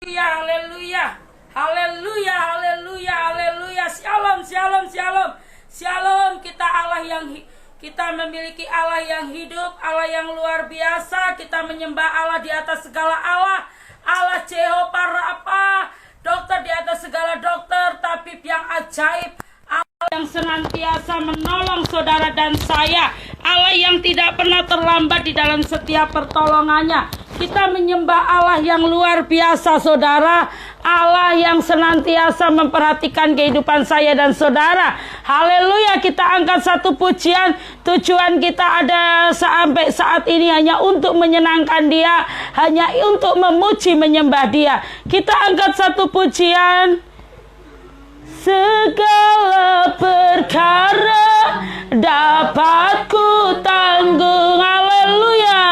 Haleluya, haleluya, haleluya, haleluya. Shalom, shalom, shalom. Shalom, kita memiliki Allah yang hidup, Allah yang luar biasa. Kita menyembah Allah di atas segala Allah. Allah Jehovah Rafa, dokter di atas segala dokter, tabib yang ajaib, Allah yang senantiasa menolong saudara dan saya, Allah yang tidak pernah terlambat di dalam setiap pertolongannya. Kita menyembah Allah yang luar biasa, saudara. Allah yang senantiasa memperhatikan kehidupan saya dan saudara. Haleluya, kita angkat satu pujian. Tujuan kita ada sampai saat ini hanya untuk menyenangkan Dia, hanya untuk memuji menyembah Dia. Kita angkat satu pujian. Segala perkara dapat ku tanggung, haleluya,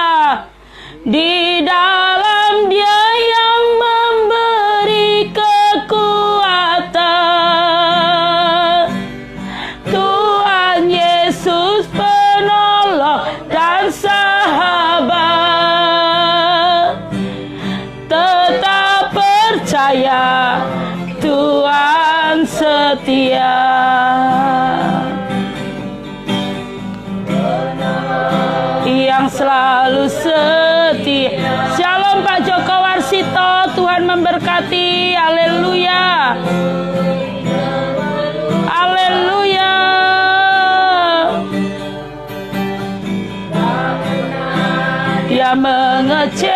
di dalam Dia yang memberi kekuatan. Tuhan Yesus penolong dan sahabat. Tetap percaya, Tuhan setia. Yang selalu setia. Shalom Pak Joko Warsito, Tuhan memberkati. Haleluya, haleluya. Dia mengecewakan.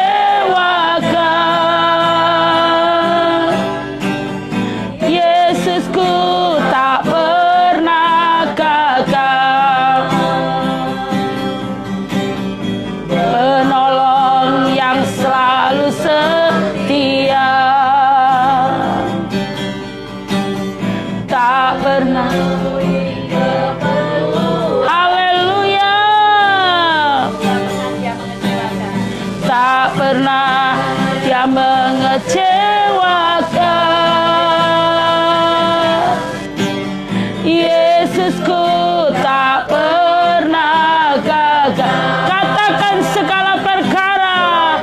Yesusku tak pernah gagal. Penolong yang selalu setia, tak pernah. Haleluya, tak pernah Dia mengecewakan. Yesusku tak pernah gagal. Katakan segala perkara.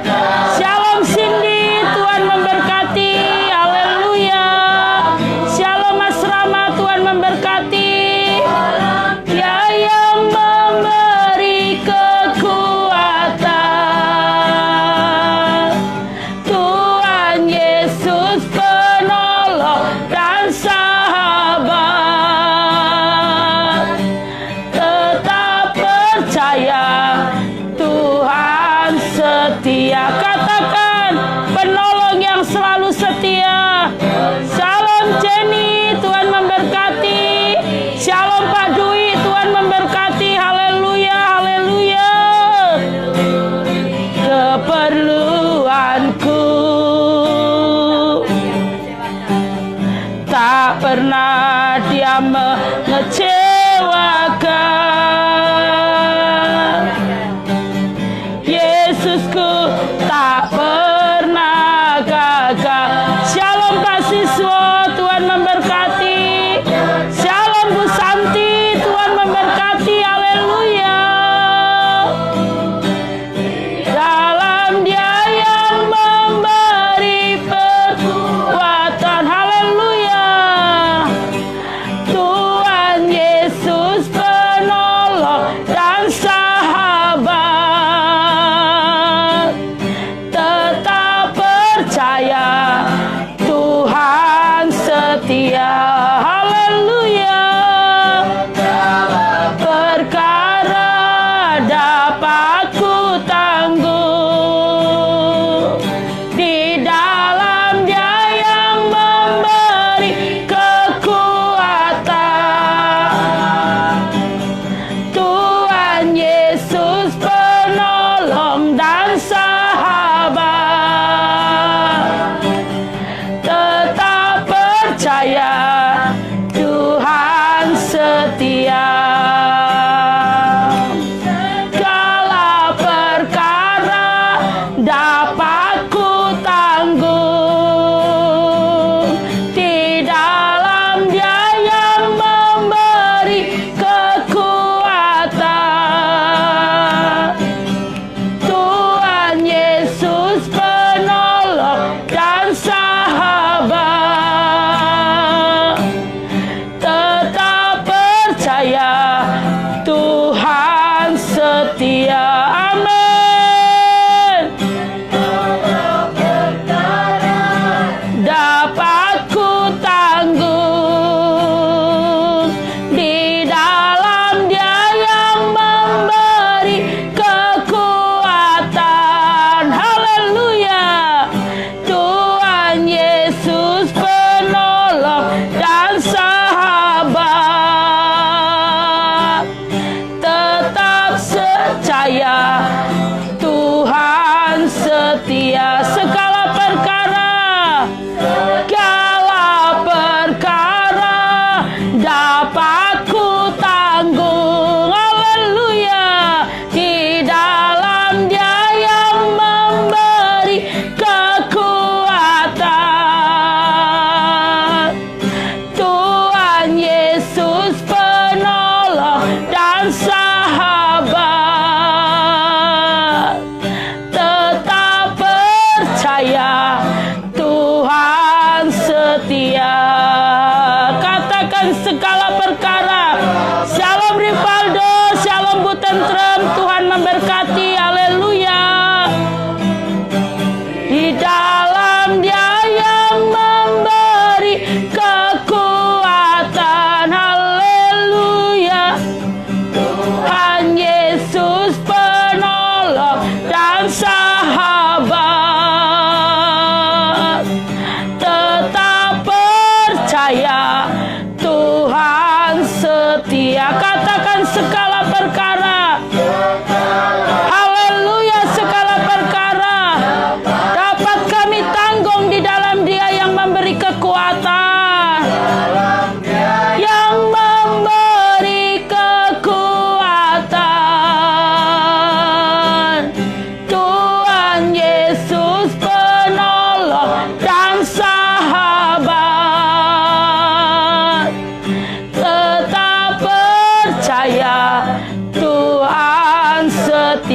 Shalom Cindy, Tuhan memberkati. Haleluya. Shalom Mas Rama, Tuhan memberkati. Dia yang memberi kekuatan. Tuhan Yesus penolong dan sahabat. Tetap percaya, Tuhan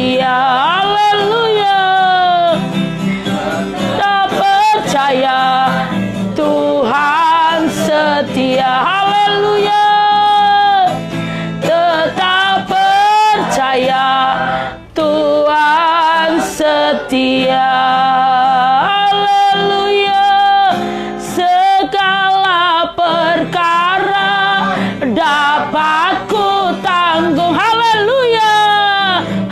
setia. Haleluya. Tak percaya Tuhan setia. Haleluya. Tetap percaya Tuhan setia. Haleluya. Segala perkara dapat ku tanggung. Haleluya.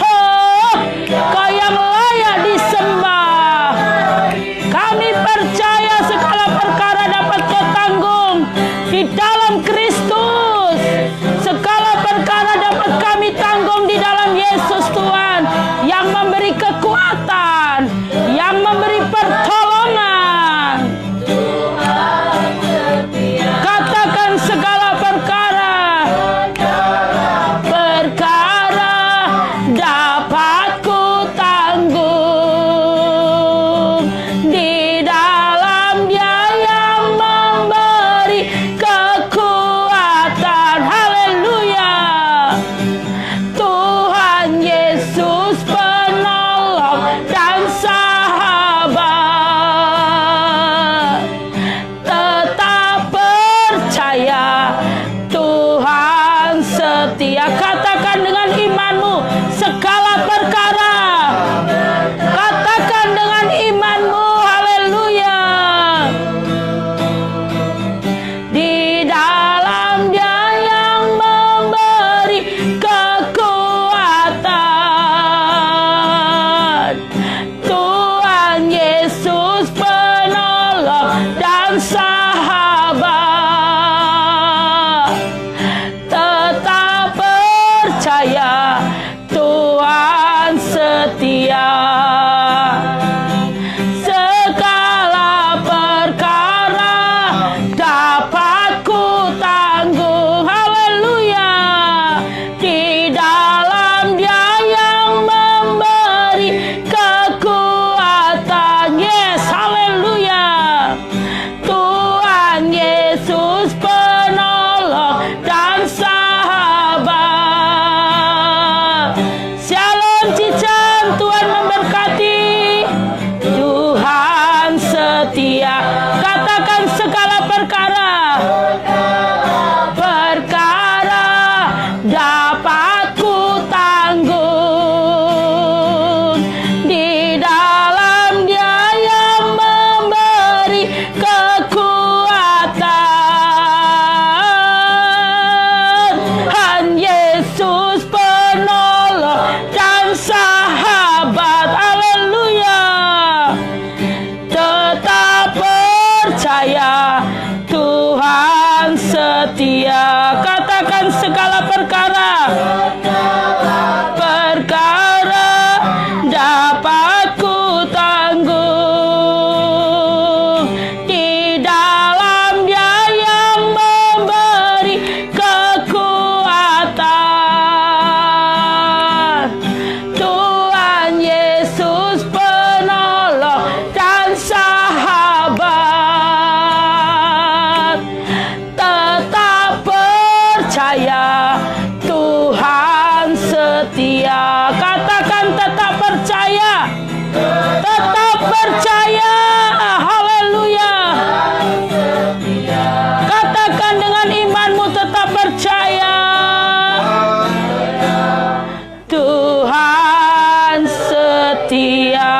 Oh, Kau yang layak disembah. Kami percaya segala perkara dapat Kau tanggung di dalam Kristus. Segala perkara dapat kami tanggung di dalam Yesus Tuhan, yang memberi kekuatan, yang memberi pertolongan. Katakan segala perkara dapat ku tanggung di dalam Dia yang memberi kekuatan. Haleluya. Tuhan Yesus penolong dan sahabat. Tetap percaya Tuhan setia. Katakan dengan imanmu segala perkara. Katakan dengan imanmu. Haleluya. Di dalam Dia yang memberi kekuatan. Tuhan Yesus penolong dan sahabat. Tetap percaya Tuhan setia. Segala perkara dapat ku tanggung. Haleluya. Di dalam Dia yang memberi kekuatan. Yes, haleluya. Tuhan Yesus penolong dan sahabat. Shalom Cican, Tuhan memberkati. Tuhan setia. Katakan segala perkara dapat ku tanggung di dalam Dia yang memberi kekuatan. Tuhan Yesus penolong dan sahabat. Haleluya. Tetap percaya Tuhan setia. Katakan segala perkara dapat ku tanggung di dalam Dia yang memberi kekuatan. Tuhan Yesus penolong dan sahabat. Tetap percaya Tuhan setia. Katakan tetap percaya. Tetap percaya. Haleluya. Katakan dengan imanmu tetap percaya. Tuhan setia.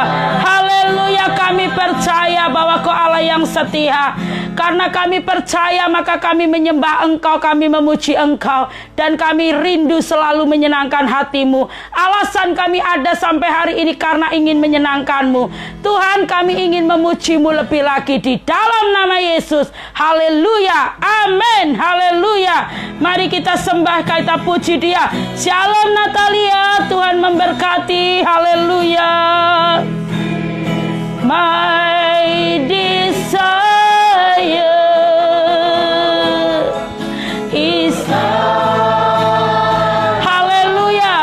Haleluya. Kami percaya bahwa Kau Allah yang setia. Karena kami percaya, maka kami menyembah Engkau, kami memuji Engkau, dan kami rindu selalu menyenangkan hati-Mu. Alasan kami ada sampai hari ini karena ingin menyenangkan-Mu. Tuhan, kami ingin memuji-Mu lebih lagi di dalam nama Yesus. Haleluya. Amin. Haleluya. Mari kita sembah, kita puji Dia. Shalom Natalia, Tuhan memberkati. Haleluya. My desire is haleluya.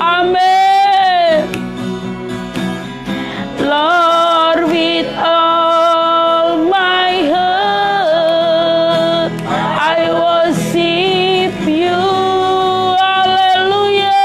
Amen. Lord, with all my heart I worship You. Haleluya.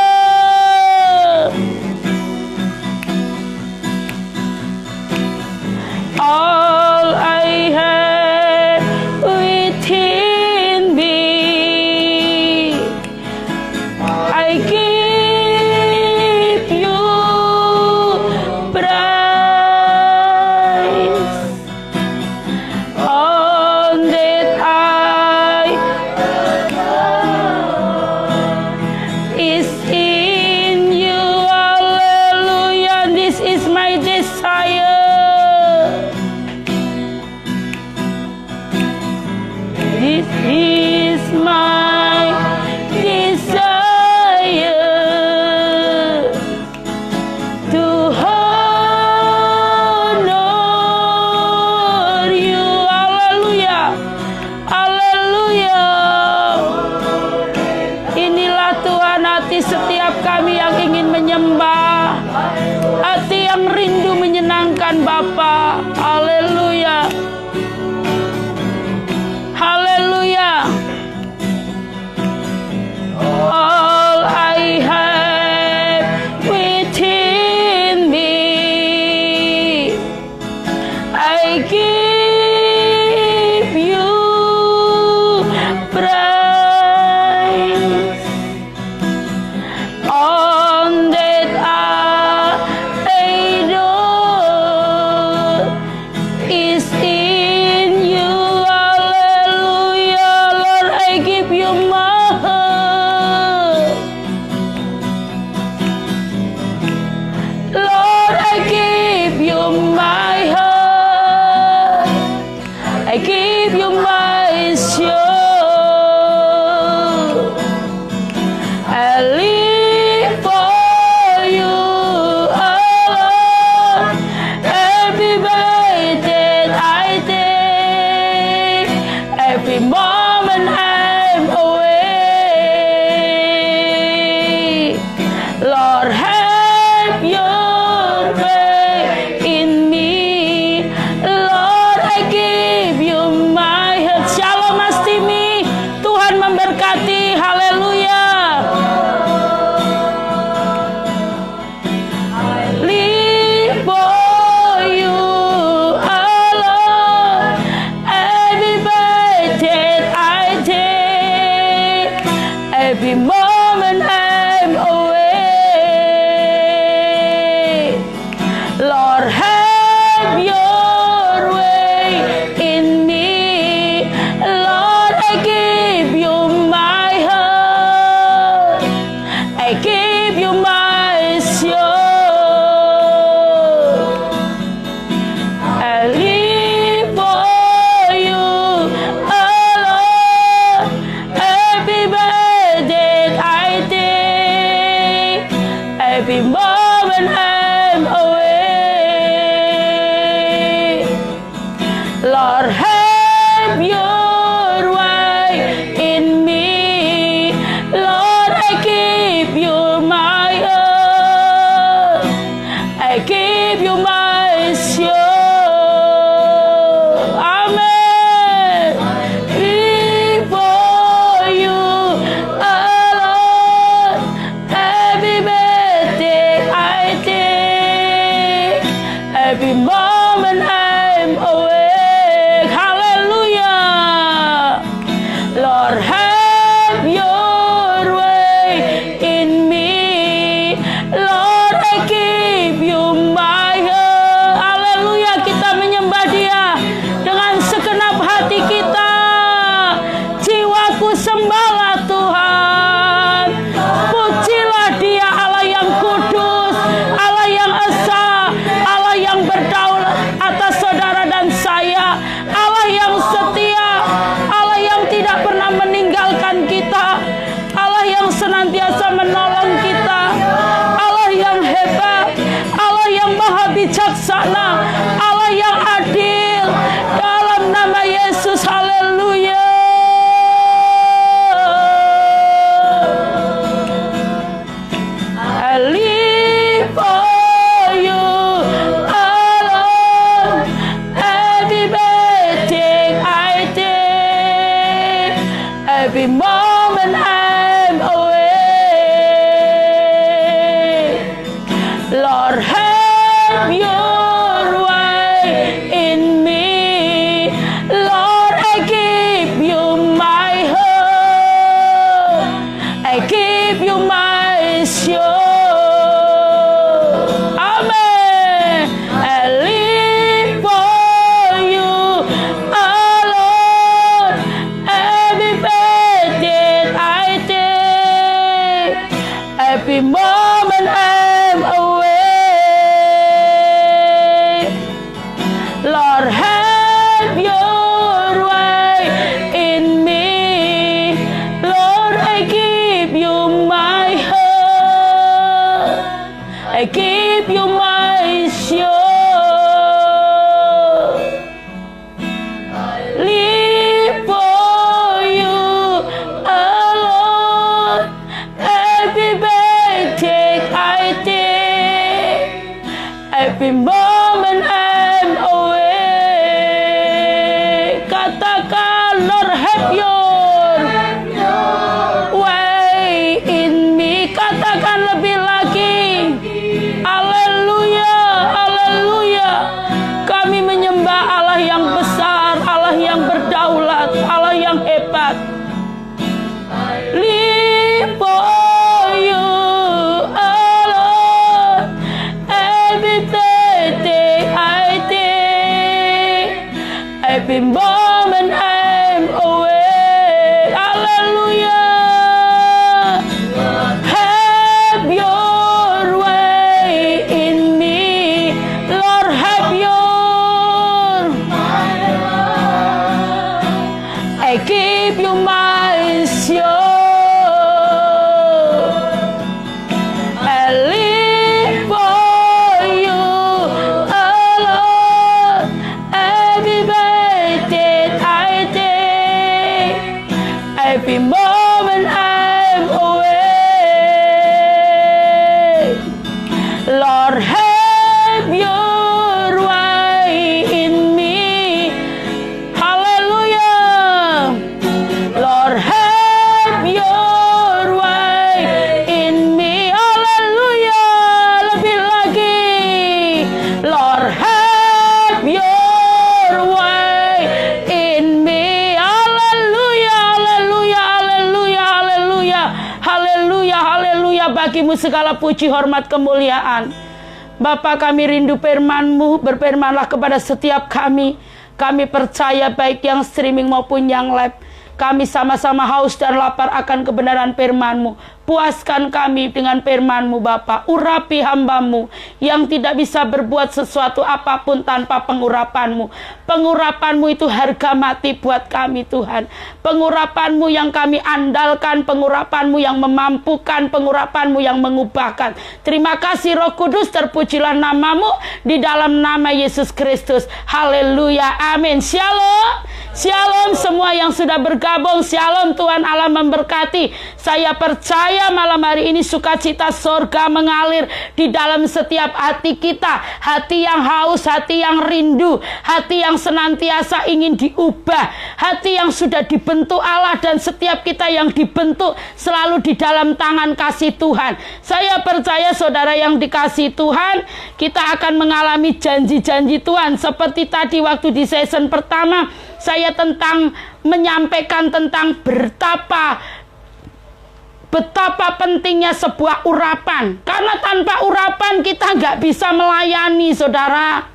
menyembah, hati yang rindu menyenangkan Bapa. Haleluya. Haleluya. All I have within me, I give you praise. On that I know is in you. Hallelujah. Lord, I give you my heart. Lord, I give you my heart. I give you my soul. I live for you alone. Every breath that I take, every moment I'm away. Lord, have your way in me. Lord, I give you my heart. Shalom Astimi. Tuhan memberkati. Haleluya. Live for you alone. Every breath that I take, every moment I'm away. Lord, have your way in me. Lord, I give you my heart. I give you my soul. I live for you alone. Every breath that I take, every moment I'm away. Lord, have your way in me. Lord, I give you my heart. I give you my soul. Amen. Live for you alone. Every breath that I take, every moment I'm awake. Hallelujah. Lord, have your way in me. Lord, I give you my heart. Haleluya. Kita menyembah Dia dengan segenap hati kita. Jiwaku sembahlah Tuhan. Pujilah Dia, Allah yang kudus, Allah yang esa, Allah yang berdaulat atas saudara dan saya, Allah yang setia, Allah yang tidak pernah meninggalkan kita, Allah yang senantiasa menolong kita, Allah yang hebat, Allah yang maha bijaksana, Allah yang adil. Dalam nama Yesus, haleluya. I live for you alone. Every breath that I take, every moment I'm away. Lord, have your way in me. Lord, I give you my heart. I give you my soul. Amen. I live for you alone. Every breath that I take, every moment I'm away. Lord, have your way in me. Lord, I give you my heart. I give you my soul. Live for you alone. Every breath I Every moment I'm away. Katakan, Lord, have your way in me. Katakan lebih lagi. Haleluya, haleluya. Kami menyembah Allah yang besar, Allah yang berdaulat, Allah yang hebat. Live for you alone. Every day I take, every moment I'm away. Hallelujah. Have your way in me, Lord. Have your. I give you my soul. Every moment I'm away. Lord, have your way in me. Hallelujah. Lord, have your way in me. Hallelujah. Lebih lagi. Lord, have your way in me. Haleluya, haleluya, bagimu segala puji, hormat, kemuliaan. Bapa, kami rindu firman-Mu, berfirmanlah kepada setiap kami. Kami percaya baik yang streaming maupun yang live. Kami sama-sama haus dan lapar akan kebenaran firman-Mu. Puaskan kami dengan firman-Mu, Bapa. Urapi hamba-Mu yang tidak bisa berbuat sesuatu apapun tanpa pengurapan-Mu. Pengurapan-Mu itu harga mati buat kami, Tuhan. Pengurapan-Mu yang kami andalkan, pengurapan-Mu yang memampukan, pengurapan-Mu yang mengubahkan. Terima kasih Roh Kudus, terpujilah nama-Mu di dalam nama Yesus Kristus. Haleluya, amin. Shalom. Shalom semua yang sudah bergabung. Shalom, Tuhan Allah memberkati. Saya percaya malam hari ini sukacita sorga mengalir di dalam setiap hati kita. Hati yang haus, hati yang rindu, hati yang senantiasa ingin diubah, hati yang sudah dibentuk Allah, dan setiap kita yang dibentuk selalu di dalam tangan kasih Tuhan. Saya percaya saudara yang dikasih Tuhan, kita akan mengalami janji-janji Tuhan. Seperti tadi waktu di season pertama, saya menyampaikan tentang betapa pentingnya sebuah urapan. Karena tanpa urapan kita nggak bisa melayani, saudara.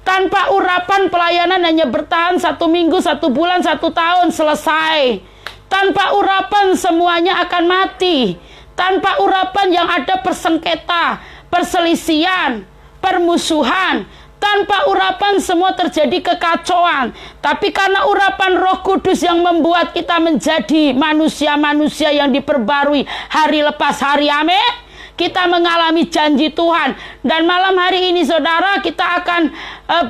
Tanpa urapan pelayanan hanya bertahan 1 minggu, 1 bulan, 1 tahun, selesai. Tanpa urapan semuanya akan mati. Tanpa urapan yang ada persengketa, perselisihan, permusuhan. Tanpa urapan semua terjadi kekacauan. Tapi karena urapan Roh Kudus yang membuat kita menjadi manusia-manusia yang diperbarui hari lepas hari. Amin. Kita mengalami janji Tuhan. Dan malam hari ini saudara, kita akan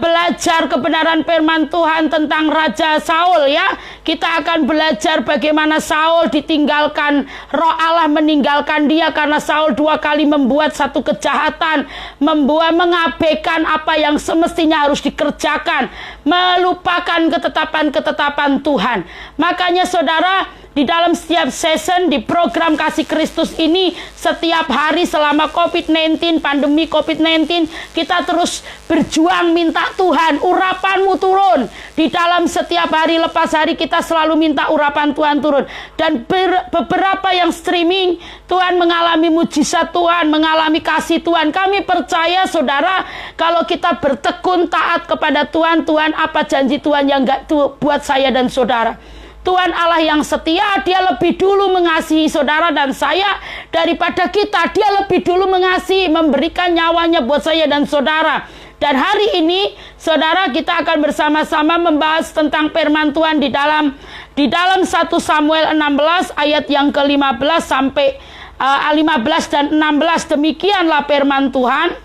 belajar kebenaran firman Tuhan tentang Raja Saul, ya. Kita akan belajar bagaimana Saul ditinggalkan, Roh Allah meninggalkan dia karena Saul 2 kali membuat satu kejahatan, mengabaikan apa yang semestinya harus dikerjakan, melupakan ketetapan-ketetapan Tuhan. Makanya saudara, di dalam setiap season di program Kasih Kristus ini, setiap hari selama COVID-19, pandemi COVID-19, kita terus berjuang minta Tuhan, urapan-Mu turun. Di dalam setiap hari lepas hari kita selalu minta urapan Tuhan turun. Dan beberapa yang streaming, Tuhan mengalami mujizat Tuhan, mengalami kasih Tuhan. Kami percaya saudara, kalau kita bertekun taat kepada Tuhan, Tuhan apa janji Tuhan yang gak buat saya dan saudara. Tuhan Allah yang setia, dia lebih dulu mengasihi saudara dan saya daripada kita. Dia lebih dulu mengasihi, memberikan nyawanya buat saya dan saudara. Dan hari ini saudara, kita akan bersama-sama membahas tentang firman Tuhan di dalam 1 Samuel 16 ayat yang ke-15 sampai 15 dan 16. Demikianlah firman Tuhan.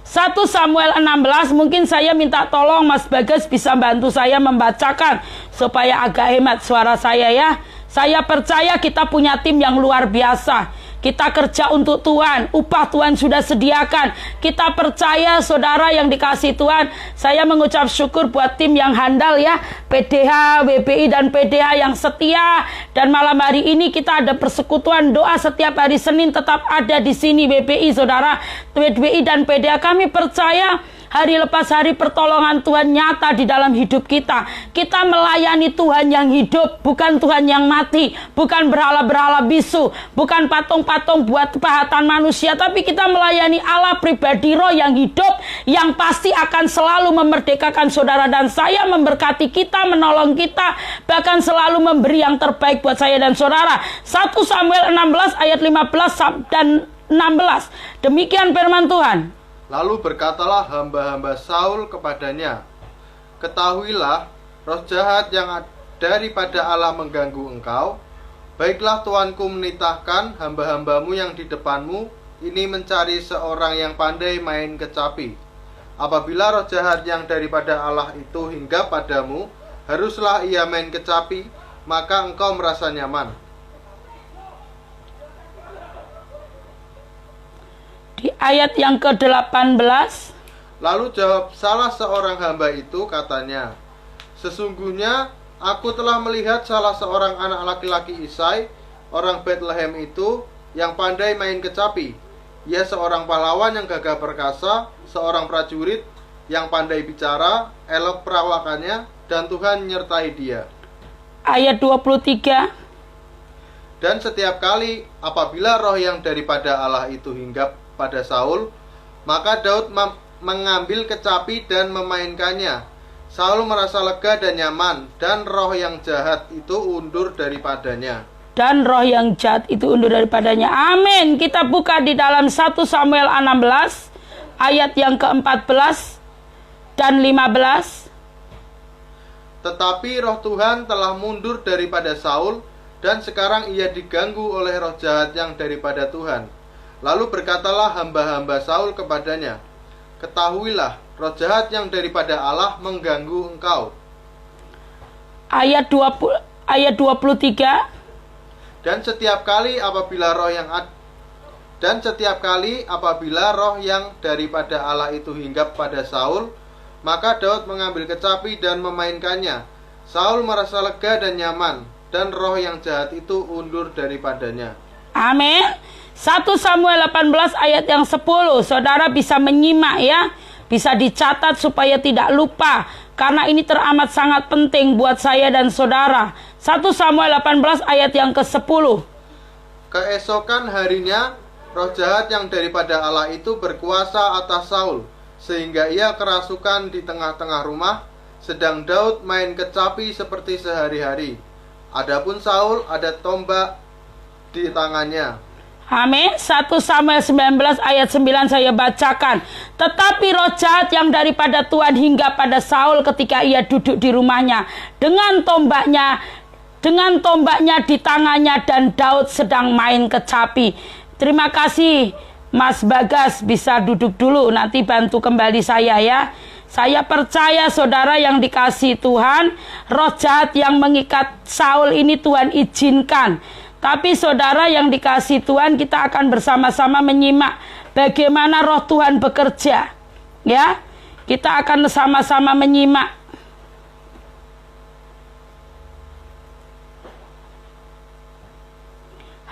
1 Samuel 16, mungkin saya minta tolong Mas Bagas bisa bantu saya membacakan supaya agak hemat suara saya, ya. Saya percaya kita punya tim yang luar biasa. Kita kerja untuk Tuhan, upah Tuhan sudah sediakan. Kita percaya saudara yang dikasih Tuhan. Saya mengucap syukur buat tim yang handal ya, PDH, WBI dan PDH yang setia. Dan malam hari ini kita ada persekutuan doa setiap hari Senin tetap ada di sini WBI saudara, WBI dan PDH. Kami percaya hari lepas hari pertolongan Tuhan nyata di dalam hidup kita. Kita melayani Tuhan yang hidup, bukan Tuhan yang mati, bukan berhala-berhala bisu, bukan patung-patung buat pahatan manusia, tapi kita melayani Allah pribadi, roh yang hidup, yang pasti akan selalu memerdekakan saudara dan saya, memberkati kita, menolong kita, bahkan selalu memberi yang terbaik buat saya dan saudara. 1 Samuel 16 ayat 15 dan 16. Demikian firman Tuhan. Lalu berkatalah hamba-hamba Saul kepadanya, ketahuilah, roh jahat yang daripada Allah mengganggu engkau. Baiklah tuanku menitahkan hamba-hambamu yang di depanmu ini mencari seorang yang pandai main kecapi. Apabila roh jahat yang daripada Allah itu hinggap padamu, haruslah ia main kecapi, maka engkau merasa nyaman. Di ayat yang ke-18. Lalu jawab salah seorang hamba itu, katanya, sesungguhnya aku telah melihat salah seorang anak laki-laki Isai, orang Bethlehem itu, yang pandai main kecapi. Ia seorang pahlawan yang gagah perkasa, seorang prajurit yang pandai bicara, elok perawakannya, dan Tuhan menyertai dia. Ayat 23. Dan setiap kali apabila roh yang daripada Allah itu hinggap pada Saul, maka Daud mengambil kecapi dan memainkannya. Saul merasa lega dan nyaman, dan roh yang jahat itu undur daripadanya. Dan roh yang jahat itu undur daripadanya. Amin. Kita buka di dalam 1 Samuel 16 ayat yang ke-14 dan 15. Tetapi roh Tuhan telah mundur daripada Saul, dan sekarang ia diganggu oleh roh jahat yang daripada Tuhan. Lalu berkatalah hamba-hamba Saul kepadanya, ketahuilah, roh jahat yang daripada Allah mengganggu engkau. Ayat 23. Dan setiap kali apabila roh yang daripada Allah itu hinggap pada Saul, maka Daud mengambil kecapi dan memainkannya. Saul merasa lega dan nyaman, dan roh yang jahat itu undur daripadanya. Amin. 1 Samuel 18 ayat yang 10. Saudara bisa menyimak ya, bisa dicatat supaya tidak lupa, karena ini teramat sangat penting buat saya dan saudara. 1 Samuel 18 ayat yang ke-10. Keesokan harinya, roh jahat yang daripada Allah itu berkuasa atas Saul, sehingga ia kerasukan di tengah-tengah rumah, sedang Daud main kecapi seperti sehari-hari. Adapun Saul ada tombak di tangannya. Amin. 1 Samuel 19 ayat 9 saya bacakan. Tetapi roh jahat yang daripada Tuhan hingga pada Saul ketika ia duduk di rumahnya dengan tombaknya di tangannya, dan Daud sedang main kecapi. Terima kasih Mas Bagas, bisa duduk dulu, nanti bantu kembali saya ya. Saya percaya saudara yang dikasih Tuhan, roh jahat yang mengikat Saul ini Tuhan izinkan. Tapi saudara yang dikasih Tuhan, kita akan bersama-sama menyimak bagaimana roh Tuhan bekerja. Ya, kita akan sama-sama menyimak.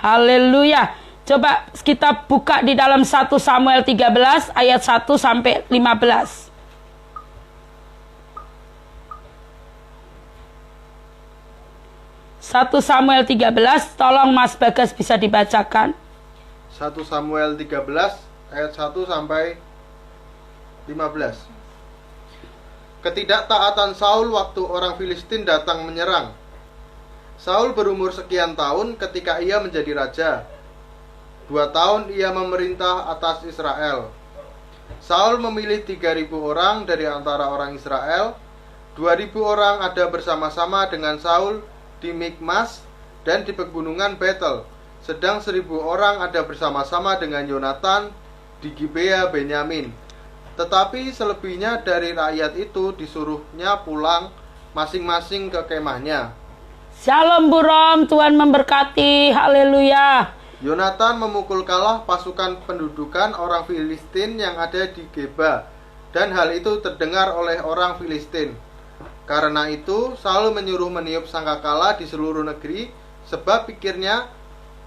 Haleluya. Coba kita buka di dalam 1 Samuel 13 ayat 1 sampai 15. 1 Samuel 13, tolong Mas Bagas bisa dibacakan. 1 Samuel 13 ayat 1 sampai 15. Ketidaktaatan Saul waktu orang Filistin datang menyerang. Saul berumur sekian tahun ketika ia menjadi raja. 2 tahun ia memerintah atas Israel. Saul memilih 3.000 orang dari antara orang Israel. 2.000 orang ada bersama-sama dengan Saul di Mikmas dan di pegunungan Betel, sedang 1.000 orang ada bersama-sama dengan Yonatan di Gibea Benyamin. Tetapi selebihnya dari rakyat itu disuruhnya pulang masing-masing ke kemahnya. Shalom Burom, Tuhan memberkati. Haleluya. Yonatan memukul kalah pasukan pendudukan orang Filistin yang ada di Geba, dan hal itu terdengar oleh orang Filistin. Karena itu Saul menyuruh meniup sangkakala di seluruh negeri, sebab pikirnya,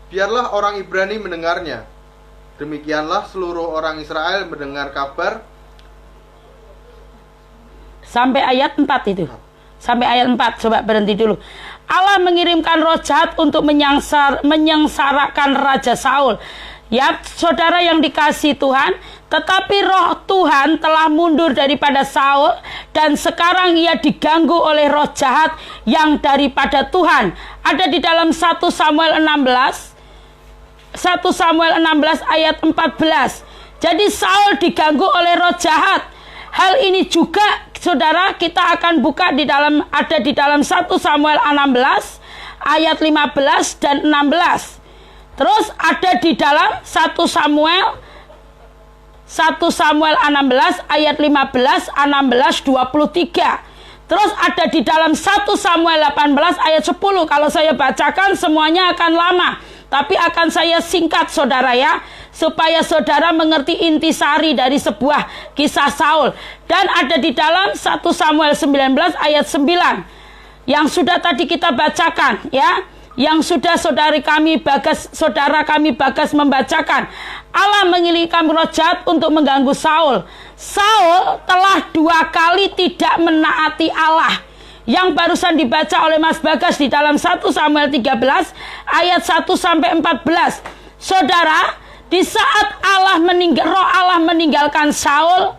biarlah orang Ibrani mendengarnya. Demikianlah seluruh orang Israel mendengar kabar. Sampai ayat 4 itu. Sampai ayat 4, coba berhenti dulu. Allah mengirimkan roh jahat untuk menyengsarakan Raja Saul. Ya, saudara yang dikasihi Tuhan, tetapi roh Tuhan telah mundur daripada Saul, dan sekarang ia diganggu oleh roh jahat yang daripada Tuhan. Ada di dalam 1 Samuel 16 ayat 14. Jadi Saul diganggu oleh roh jahat. Hal ini juga, saudara, kita akan buka ada di dalam 1 Samuel 16 ayat 15 dan 16. Terus ada di dalam 1 Samuel 16 ayat 15, 16, 23. Terus ada di dalam 1 Samuel 18 ayat 10. Kalau saya bacakan semuanya akan lama, tapi akan saya singkat, saudara, ya, supaya saudara mengerti intisari dari sebuah kisah Saul. Dan ada di dalam 1 Samuel 19 ayat 9 yang sudah tadi kita bacakan, ya, yang sudah saudara kami Bagas membacakan. Allah mengirimkan roh jahat untuk mengganggu Saul. Saul telah 2 kali tidak menaati Allah, yang barusan dibaca oleh Mas Bagas di dalam 1 Samuel 13 ayat 1 sampai 14. Saudara, di saat roh Allah meninggalkan Saul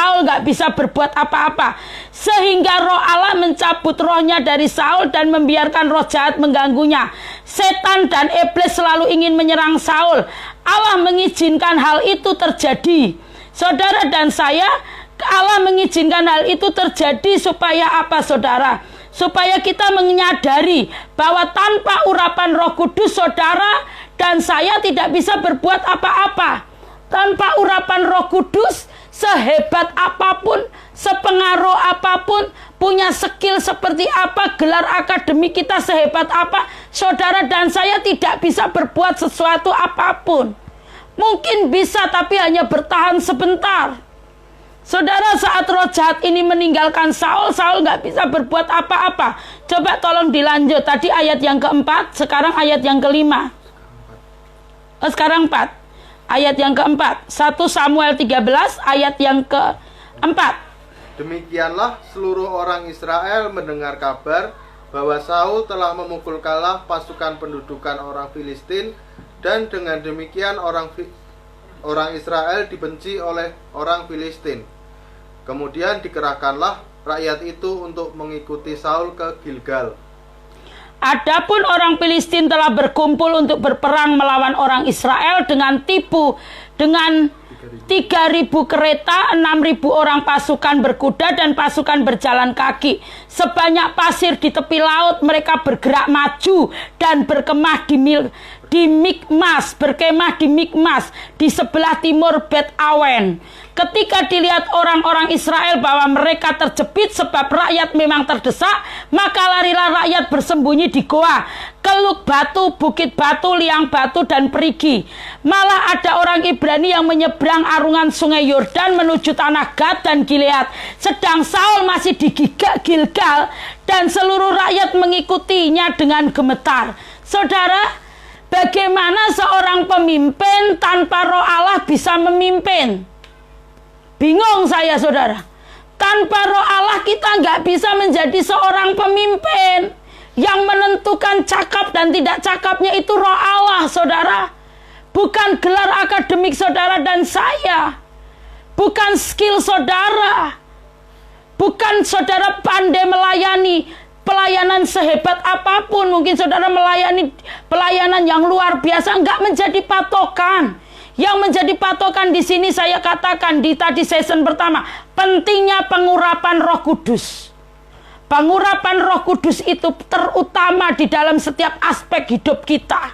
nggak bisa berbuat apa-apa, sehingga roh Allah mencabut rohnya dari Saul dan membiarkan roh jahat mengganggunya. Setan dan iblis selalu ingin menyerang Saul. Allah mengizinkan hal itu terjadi, saudara dan saya. Allah mengizinkan hal itu terjadi supaya apa, saudara? Supaya kita menyadari bahwa tanpa urapan Roh Kudus, saudara dan saya tidak bisa berbuat apa-apa. Tanpa urapan Roh Kudus, sehebat apapun, sepengaruh apapun, punya skill seperti apa, gelar akademik kita sehebat apa, saudara dan saya tidak bisa berbuat sesuatu apapun. Mungkin bisa, tapi hanya bertahan sebentar. Saudara, saat roh jahat ini meninggalkan Saul nggak bisa berbuat apa-apa. Coba tolong dilanjut. Tadi ayat yang keempat, sekarang ayat yang kelima. Sekarang 4. Ayat yang keempat. 1 Samuel 13 ayat yang keempat. Demikianlah seluruh orang Israel mendengar kabar bahwa Saul telah memukul kalah pasukan pendudukan orang Filistin, dan dengan demikian orang Israel dibenci oleh orang Filistin. Kemudian dikerahkanlah rakyat itu untuk mengikuti Saul ke Gilgal. Adapun orang Filistin telah berkumpul untuk berperang melawan orang Israel dengan 3.000 kereta, 6.000 orang pasukan berkuda dan pasukan berjalan kaki. Sebanyak pasir di tepi laut, mereka bergerak maju dan berkemah di Mikmas di sebelah timur Bet Awen. Ketika dilihat orang-orang Israel bahwa mereka terjepit sebab rakyat memang terdesak, maka larilah rakyat bersembunyi di goa, Keluk Batu, Bukit Batu, Liang Batu, dan Perigi. Malah ada orang Ibrani yang menyeberang arungan sungai Yordan menuju tanah Gad dan Gilead. Sedang Saul masih di Gilgal dan seluruh rakyat mengikutinya dengan gemetar. Saudara, bagaimana seorang pemimpin tanpa roh Allah bisa memimpin? Bingung saya, saudara. Tanpa roh Allah kita nggak bisa menjadi seorang pemimpin. Yang menentukan cakap dan tidak cakapnya itu roh Allah, saudara. Bukan gelar akademik saudara dan saya. Bukan skill saudara. Bukan saudara pandai melayani pelayanan sehebat apapun. Mungkin saudara melayani pelayanan yang luar biasa, nggak menjadi patokan. Yang menjadi patokan di sini saya katakan di tadi season pertama, pentingnya pengurapan Roh Kudus. Pengurapan Roh Kudus itu terutama di dalam setiap aspek hidup kita.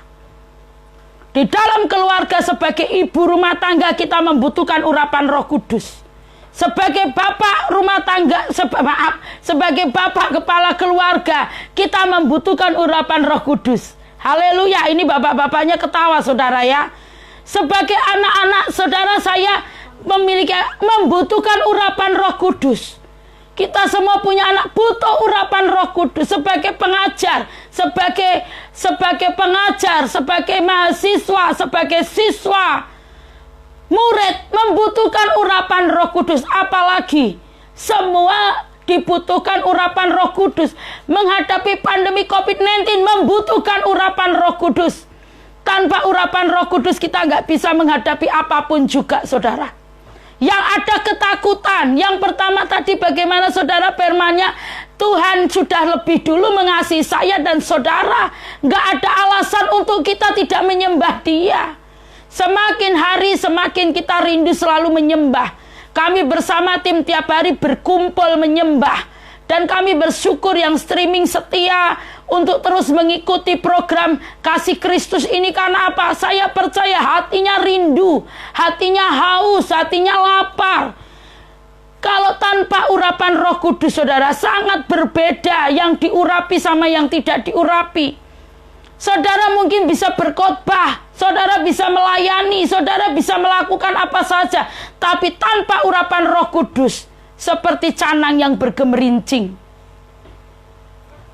Di dalam keluarga sebagai ibu rumah tangga kita membutuhkan urapan Roh Kudus. Sebagai bapak rumah tangga, sebagai bapak kepala keluarga kita membutuhkan urapan Roh Kudus. Haleluya, ini bapak-bapaknya ketawa saudara ya. Sebagai anak-anak saudara, saya membutuhkan urapan Roh Kudus. Kita semua punya anak, butuh urapan Roh Kudus. Sebagai pengajar, sebagai pengajar, sebagai mahasiswa, sebagai siswa, murid membutuhkan urapan Roh Kudus. Apalagi semua dibutuhkan urapan Roh Kudus. Menghadapi pandemi COVID-19 membutuhkan urapan Roh Kudus. Tanpa urapan Roh Kudus kita nggak bisa menghadapi apapun juga saudara. Yang ada ketakutan. Yang pertama tadi bagaimana saudara firman-Nya, Tuhan sudah lebih dulu mengasihi saya dan saudara. Nggak ada alasan untuk kita tidak menyembah Dia. Semakin hari semakin kita rindu selalu menyembah. Kami bersama tim tiap hari berkumpul menyembah. Dan kami bersyukur yang streaming setia untuk terus mengikuti program Kasih Kristus ini. Karena apa? Saya percaya hatinya rindu, hatinya haus, hatinya lapar. Kalau tanpa urapan Roh Kudus saudara, sangat berbeda yang diurapi sama yang tidak diurapi. Saudara mungkin bisa berkhotbah, saudara bisa melayani, saudara bisa melakukan apa saja. Tapi tanpa urapan Roh Kudus, seperti canang yang bergemerincing,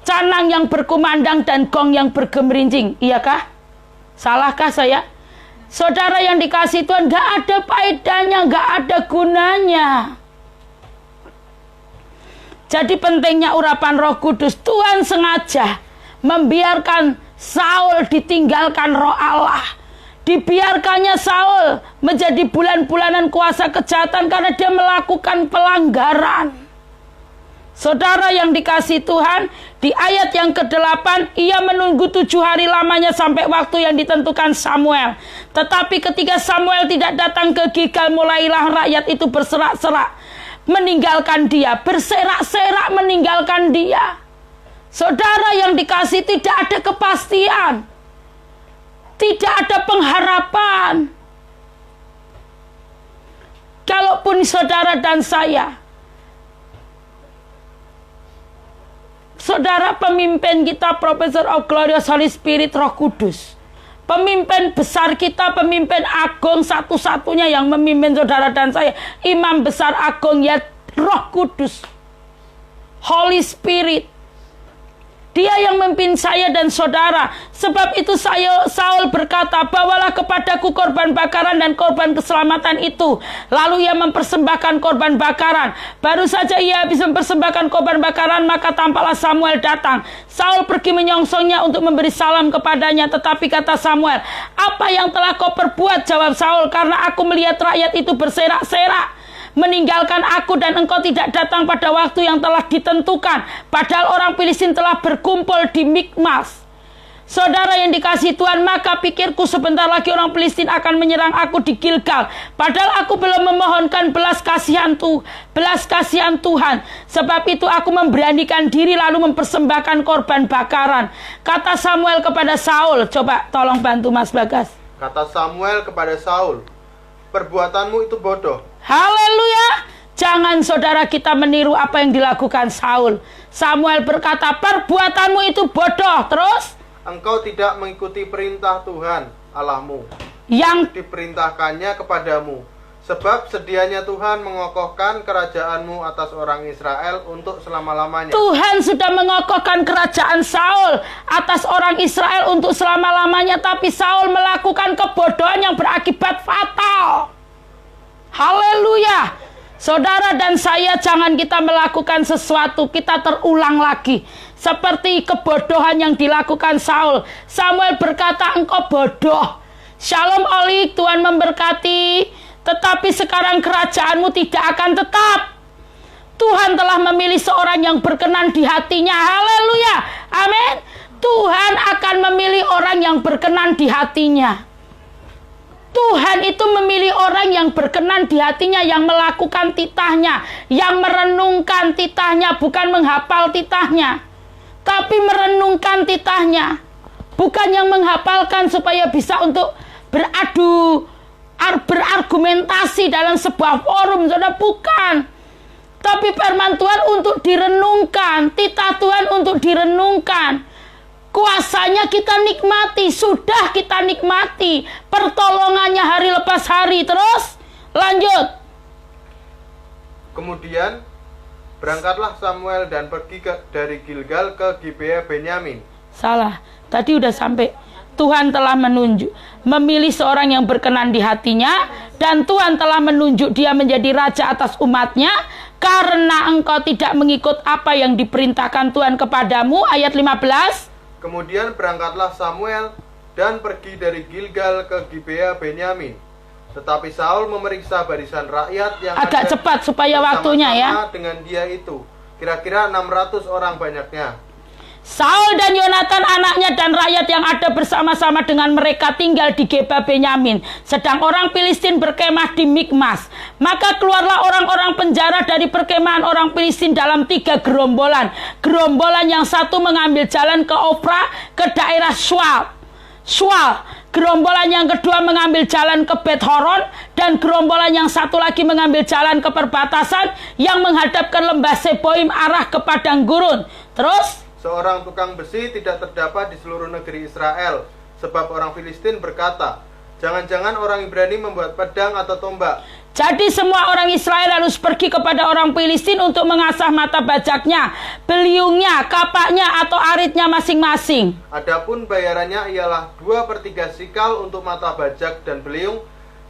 canang yang berkumandang dan gong yang bergemerincing. Iyakah? Salahkah saya? Saudara yang dikasih Tuhan, gak ada faedahnya, gak ada gunanya. Jadi pentingnya urapan Roh Kudus. Tuhan sengaja membiarkan Saul ditinggalkan Roh Allah. Dibiarkannya Saul menjadi bulan-bulanan kuasa kejahatan karena dia melakukan pelanggaran. Saudara yang dikasih Tuhan, di ayat yang ke-8, ia menunggu 7 hari lamanya sampai waktu yang ditentukan Samuel. Tetapi ketika Samuel tidak datang ke Gilgal, mulailah rakyat itu berserak-serak meninggalkan dia, berserak-serak meninggalkan dia. Saudara yang dikasih, tidak ada kepastian. Tidak ada pengharapan. Kalaupun saudara dan saya, saudara pemimpin kita, Professor of Glorious Holy Spirit, Roh Kudus. Pemimpin besar kita, pemimpin agung satu-satunya yang memimpin saudara dan saya, imam besar agung ya Roh Kudus, Holy Spirit. Dia yang memimpin saya dan saudara. Sebab itu Saul berkata, bawalah kepadaku korban bakaran dan korban keselamatan itu. Lalu ia mempersembahkan korban bakaran. Baru saja ia habis mempersembahkan korban bakaran, maka tampaklah Samuel datang. Saul pergi menyongsongnya untuk memberi salam kepadanya. Tetapi kata Samuel, apa yang telah kau perbuat? Jawab Saul, karena aku melihat rakyat itu berserak-serak meninggalkan aku dan engkau tidak datang pada waktu yang telah ditentukan. Padahal orang Filistin telah berkumpul di Mikmas. Saudara yang dikasih Tuhan, maka pikirku sebentar lagi orang Filistin akan menyerang aku di Gilgal. Padahal aku belum memohonkan belas kasihan Tuhan. Sebab itu aku memberanikan diri lalu mempersembahkan korban bakaran. Kata Samuel kepada Saul, coba tolong bantu Mas Bagas. Kata Samuel kepada Saul, perbuatanmu itu bodoh. Haleluya. Jangan saudara kita meniru apa yang dilakukan Saul. Samuel berkata, perbuatanmu itu bodoh. Terus? Engkau tidak mengikuti perintah Tuhan Allahmu yang diperintahkannya kepadamu. Sebab sedianya Tuhan mengokohkan kerajaanmu atas orang Israel untuk selama-lamanya. Tuhan sudah mengokohkan kerajaan Saul atas orang Israel untuk selama-lamanya. Tapi Saul melakukan kebodohan yang berakibat fatal. Haleluya. Saudara dan saya, jangan kita melakukan sesuatu kita terulang lagi seperti kebodohan yang dilakukan Saul. Samuel berkata, engkau bodoh. Shalom Olik, Tuhan memberkati. Tetapi sekarang kerajaanmu tidak akan tetap. Tuhan telah memilih seorang yang berkenan di hatinya. Haleluya. Amin. Tuhan akan memilih orang yang berkenan di hatinya. Tuhan itu memilih orang yang berkenan di hatinya, yang melakukan titahnya, yang merenungkan titahnya, bukan menghafal titahnya, tapi merenungkan titahnya. Bukan yang menghafalkan supaya bisa untuk berargumentasi dalam sebuah forum, saudara, bukan. Tapi firman Tuhan untuk direnungkan, titah Tuhan untuk direnungkan. Kuasanya kita nikmati, sudah kita nikmati. Pertolongannya hari lepas hari. Terus lanjut. Kemudian berangkatlah Samuel dan pergi dari Gilgal ke Gibea Benyamin. Salah, tadi udah sampai. Tuhan telah memilih seorang yang berkenan di hatinya, dan Tuhan telah menunjuk dia menjadi raja atas umatnya, karena engkau tidak mengikut apa yang diperintahkan Tuhan kepadamu. Ayat 15. Kemudian berangkatlah Samuel dan pergi dari Gilgal ke Gibea Benyamin. Tetapi Saul memeriksa barisan rakyat yang agak ada cepat supaya waktunya ya. dengan dia itu. Kira-kira 600 orang banyaknya. Saul dan Yonatan anaknya dan rakyat yang ada bersama-sama dengan mereka tinggal di Geba Benyamin. Sedang orang Filistin berkemah di Mikmas. Maka keluarlah orang-orang penjara dari perkemahan orang Filistin dalam 3 gerombolan. Gerombolan yang satu mengambil jalan ke Ofra, ke daerah Shual. Gerombolan yang kedua mengambil jalan ke Bet Horon, dan gerombolan yang satu lagi mengambil jalan ke perbatasan yang menghadap ke lembah Seboim arah ke padang gurun. Terus seorang tukang besi tidak terdapat di seluruh negeri Israel, sebab orang Filistin berkata, jangan-jangan orang Ibrani membuat pedang atau tombak. Jadi semua orang Israel harus pergi kepada orang Filistin untuk mengasah mata bajaknya, beliungnya, kapaknya atau aritnya masing-masing. Adapun bayarannya ialah 2/3 sikal untuk mata bajak dan beliung,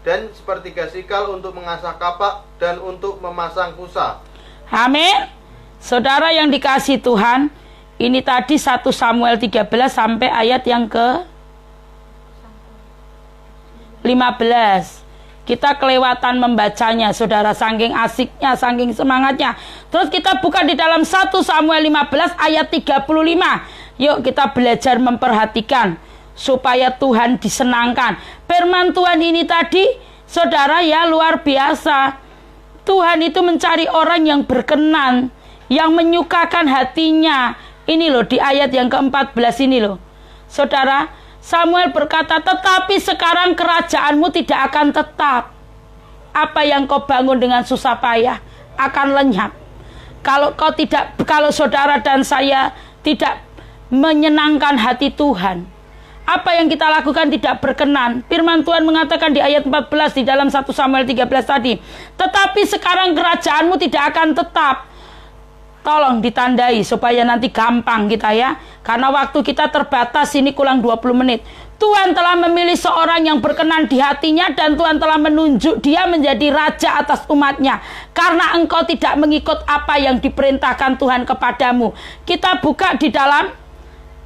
dan 1/3 sikal untuk mengasah kapak dan untuk memasang kusa. Amin. Saudara yang dikasih Tuhan, ini tadi 1 Samuel 13 sampai ayat yang ke 15. Kita kelewatan membacanya, saudara, saking asiknya, saking semangatnya. Terus kita buka di dalam 1 Samuel 15 ayat 35. Yuk kita belajar memperhatikan supaya Tuhan disenangkan. Firman Tuhan ini tadi, saudara, ya luar biasa. Tuhan itu mencari orang yang berkenan, yang menyukakan hatinya. Ini loh di ayat yang ke-14 ini loh. Saudara, Samuel berkata, tetapi sekarang kerajaanmu tidak akan tetap. Apa yang kau bangun dengan susah payah akan lenyap. Kalau saudara dan saya tidak menyenangkan hati Tuhan, apa yang kita lakukan tidak berkenan. Firman Tuhan mengatakan di ayat 14 di dalam 1 Samuel 13 tadi, tetapi sekarang kerajaanmu tidak akan tetap. Tolong ditandai supaya nanti gampang kita ya. Karena waktu kita terbatas, ini kurang 20 menit. Tuhan telah memilih seorang yang berkenan di hatinya, dan Tuhan telah menunjuk dia menjadi raja atas umatnya. Karena engkau tidak mengikut apa yang diperintahkan Tuhan kepadamu. Kita buka di dalam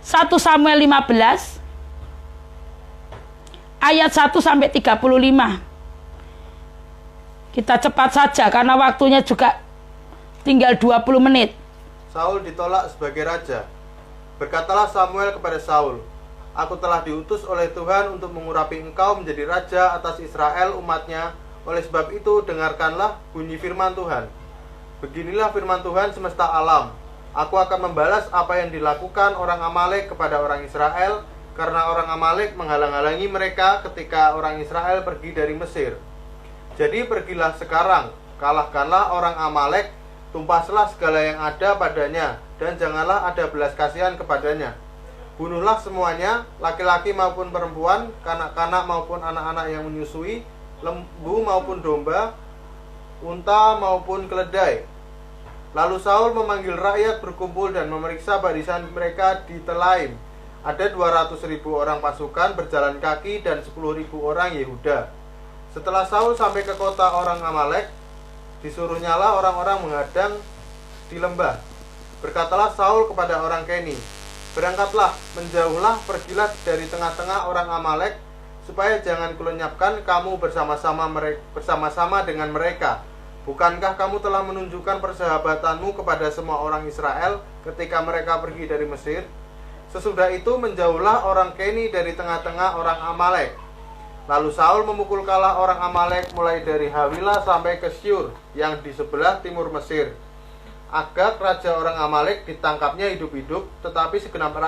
1 Samuel 15 ayat 1 sampai 35. Kita cepat saja karena waktunya juga tinggal 20 menit. Saul ditolak sebagai raja. Berkatalah Samuel kepada Saul, aku telah diutus oleh Tuhan untuk mengurapi engkau menjadi raja atas Israel umatnya. Oleh sebab itu dengarkanlah bunyi firman Tuhan. Beginilah firman Tuhan semesta alam. Aku akan membalas apa yang dilakukan orang Amalek kepada orang Israel, karena orang Amalek menghalang-halangi mereka ketika orang Israel pergi dari Mesir. Jadi pergilah sekarang, kalahkanlah orang Amalek, tumpaslah segala yang ada padanya, dan janganlah ada belas kasihan kepadanya. Bunuhlah semuanya, laki-laki maupun perempuan, kanak-kanak maupun anak-anak yang menyusui, lembu maupun domba, unta maupun keledai. Lalu Saul memanggil rakyat berkumpul dan memeriksa barisan mereka di Telaim. Ada 200.000 orang pasukan berjalan kaki dan 10.000 orang Yehuda. Setelah Saul sampai ke kota orang Amalek, disuruhnyalah orang-orang menghadang di lembah. Berkatalah Saul kepada orang Keni, berangkatlah, menjauhlah, pergilah dari tengah-tengah orang Amalek, supaya jangan kulenyapkan kamu bersama-sama dengan mereka. Bukankah kamu telah menunjukkan persahabatanmu kepada semua orang Israel ketika mereka pergi dari Mesir? Sesudah itu menjauhlah orang Keni dari tengah-tengah orang Amalek. Lalu Saul memukul kalah orang Amalek mulai dari Hawilah sampai ke Syur yang di sebelah timur Mesir. Agag raja orang Amalek ditangkapnya hidup-hidup, tetapi segenap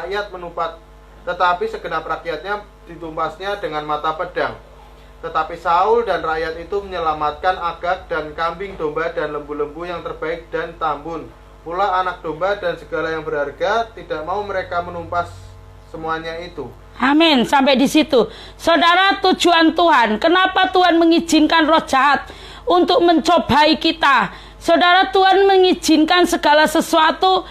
rakyatnya ditumpasnya dengan mata pedang. Tetapi Saul dan rakyat itu menyelamatkan Agag dan kambing domba dan lembu-lembu yang terbaik dan tambun, pula anak domba dan segala yang berharga. Tidak mau mereka menumpas semuanya itu. Amin, sampai di situ. Saudara, tujuan Tuhan, kenapa Tuhan mengizinkan roh jahat untuk mencobai kita? Saudara, Tuhan mengizinkan segala sesuatu,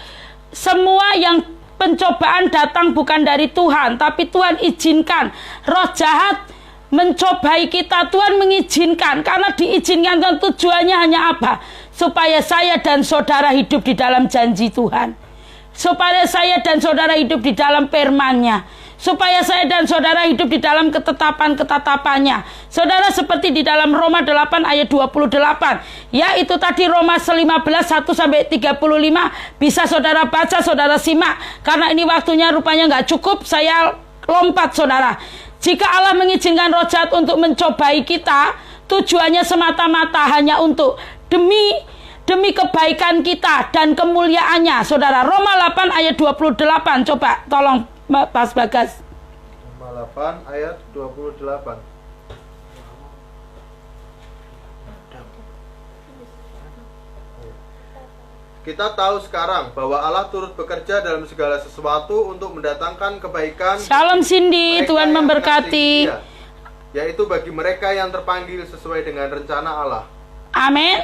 semua yang pencobaan datang bukan dari Tuhan, tapi Tuhan izinkan roh jahat mencobai kita. Tuhan mengizinkan, karena diizinkan Tuhan, tujuannya hanya apa? Supaya saya dan saudara hidup di dalam janji Tuhan, supaya saya dan saudara hidup di dalam firman-Nya, supaya saya dan saudara hidup di dalam ketetapan-ketetapannya. Saudara, seperti di dalam Roma 8 ayat 28. Ya, itu tadi Roma 15 1-35. Bisa saudara baca, saudara simak. Karena ini waktunya rupanya nggak cukup, saya lompat saudara. Jika Allah mengizinkan roh jahat untuk mencobai kita, tujuannya semata-mata hanya untuk demi kebaikan kita dan kemuliaannya. Saudara, Roma 8 ayat 28. Coba tolong Pas Bagas. Roma 8 ayat 28. Kita tahu sekarang bahwa Allah turut bekerja dalam segala sesuatu untuk mendatangkan kebaikan. Shalom Cindy, Tuhan memberkati. Dia, yaitu bagi mereka yang terpanggil sesuai dengan rencana Allah. Amin.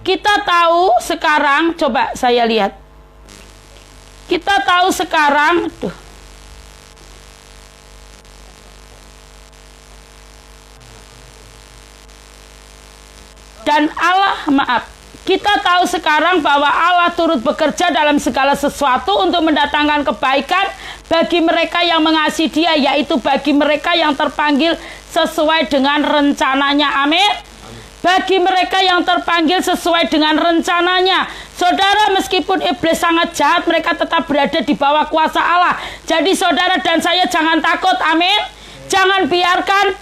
Kita tahu sekarang, coba saya lihat. Kita tahu sekarang, dan Allah, kita tahu sekarang bahwa Allah turut bekerja dalam segala sesuatu untuk mendatangkan kebaikan bagi mereka yang mengasihi Dia, yaitu bagi mereka yang terpanggil sesuai dengan rencananya. Amin. Bagi mereka yang terpanggil sesuai dengan rencananya. Saudara, meskipun iblis sangat jahat, mereka tetap berada di bawah kuasa Allah. Jadi saudara dan saya jangan takut. Amin. Jangan biarkan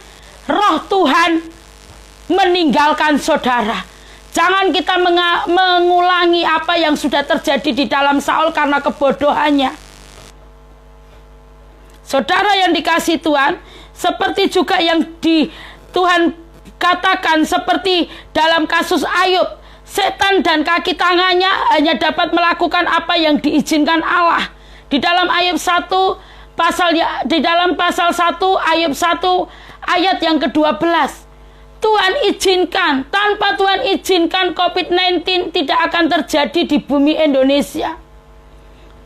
roh Tuhan meninggalkan saudara. Jangan kita mengulangi apa yang sudah terjadi di dalam Saul karena kebodohannya. Saudara yang dikasihi Tuhan, seperti juga yang Tuhan katakan, seperti dalam kasus Ayub, setan dan kaki tangannya hanya dapat melakukan apa yang diizinkan Allah. Di dalam Ayub 1 di dalam pasal 1 Ayub 1 ayat yang ke-12. Tuhan izinkan, tanpa Tuhan izinkan COVID-19 tidak akan terjadi di bumi Indonesia.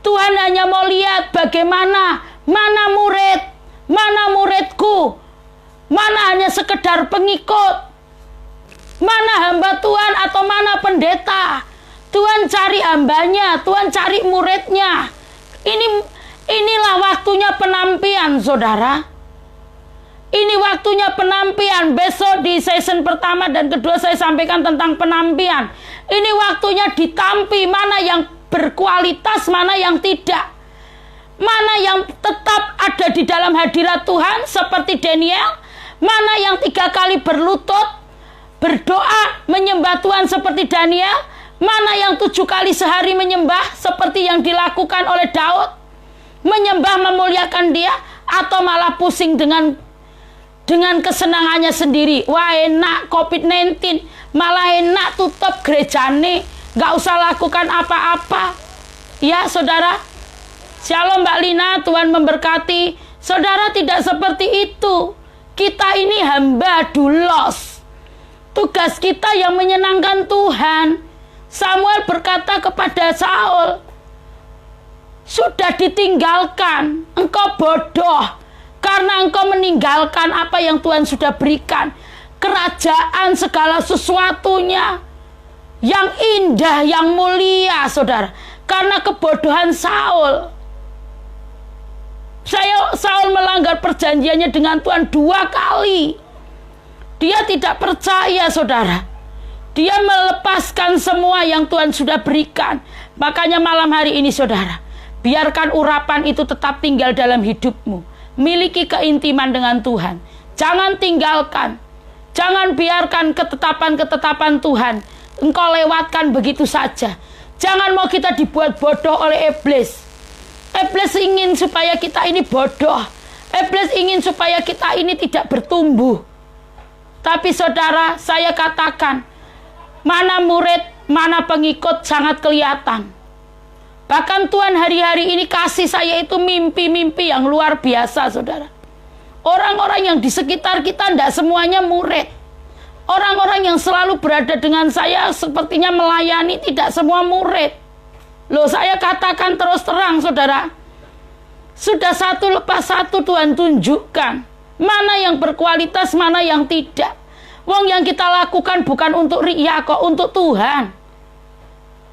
Tuhan hanya mau lihat bagaimana, mana muridku, mana hanya sekedar pengikut, mana hamba Tuhan atau mana pendeta. Tuhan cari hambanya, Tuhan cari muridnya. Inilah waktunya penampian, saudara. Ini waktunya penampian. Besok di season pertama dan kedua saya sampaikan tentang penampian. Ini waktunya ditampi, mana yang berkualitas, mana yang tidak. Mana yang tetap ada di dalam hadirat Tuhan seperti Daniel. Mana yang 3 kali berlutut, berdoa, menyembah Tuhan seperti Daniel. Mana yang 7 kali sehari menyembah seperti yang dilakukan oleh Daud. Menyembah, memuliakan Dia. Atau malah pusing dengan kesenangannya sendiri. Wah, enak COVID-19, malah enak tutup gerejane, gak usah lakukan apa-apa. Ya saudara. Shalom Mbak Lina, Tuhan memberkati. Saudara, tidak seperti itu. Kita ini hamba doulos. Tugas kita yang menyenangkan Tuhan. Samuel berkata kepada Saul, sudah ditinggalkan, engkau bodoh. Karena engkau meninggalkan apa yang Tuhan sudah berikan. Kerajaan segala sesuatunya. Yang indah, yang mulia, saudara. Karena kebodohan Saul. Saul melanggar perjanjiannya dengan Tuhan 2 kali. Dia tidak percaya, saudara. Dia melepaskan semua yang Tuhan sudah berikan. Makanya malam hari ini, saudara, biarkan urapan itu tetap tinggal dalam hidupmu. Miliki keintiman dengan Tuhan. Jangan tinggalkan. Jangan biarkan ketetapan-ketetapan Tuhan engkau lewatkan begitu saja. Jangan mau kita dibuat bodoh oleh iblis. Iblis ingin supaya kita ini bodoh. Iblis ingin supaya kita ini tidak bertumbuh. Tapi saudara, saya katakan, mana murid, mana pengikut sangat kelihatan. Bahkan Tuhan hari-hari ini kasih saya itu mimpi-mimpi yang luar biasa, saudara. Orang-orang yang di sekitar kita tidak semuanya murid. Orang-orang yang selalu berada dengan saya sepertinya melayani, tidak semua murid. Loh, saya katakan terus terang, saudara. Sudah satu lepas satu Tuhan tunjukkan. Mana yang berkualitas, mana yang tidak. Wong yang kita lakukan bukan untuk riya kok, untuk Tuhan.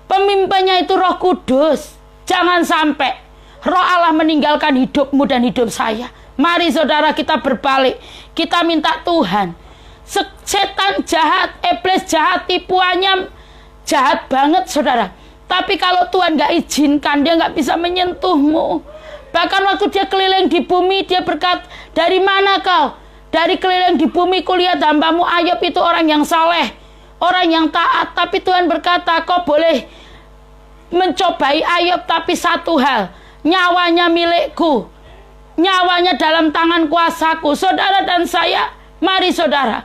Pemimpinnya itu Roh Kudus. Jangan sampai Roh Allah meninggalkan hidupmu dan hidup saya. Mari saudara kita berbalik. Kita minta Tuhan. Setan jahat, iblis jahat, tipuannya jahat banget saudara. Tapi kalau Tuhan gak izinkan, dia gak bisa menyentuhmu. Bahkan waktu dia keliling di bumi, dia berkata, dari mana kau? Dari keliling di bumi kulihat hambamu Ayub itu orang yang saleh, orang yang taat. Tapi Tuhan berkata, kau boleh mencobai Ayub, tapi satu hal, nyawanya milikku, nyawanya dalam tangan kuasaku. Saudara dan saya, mari saudara,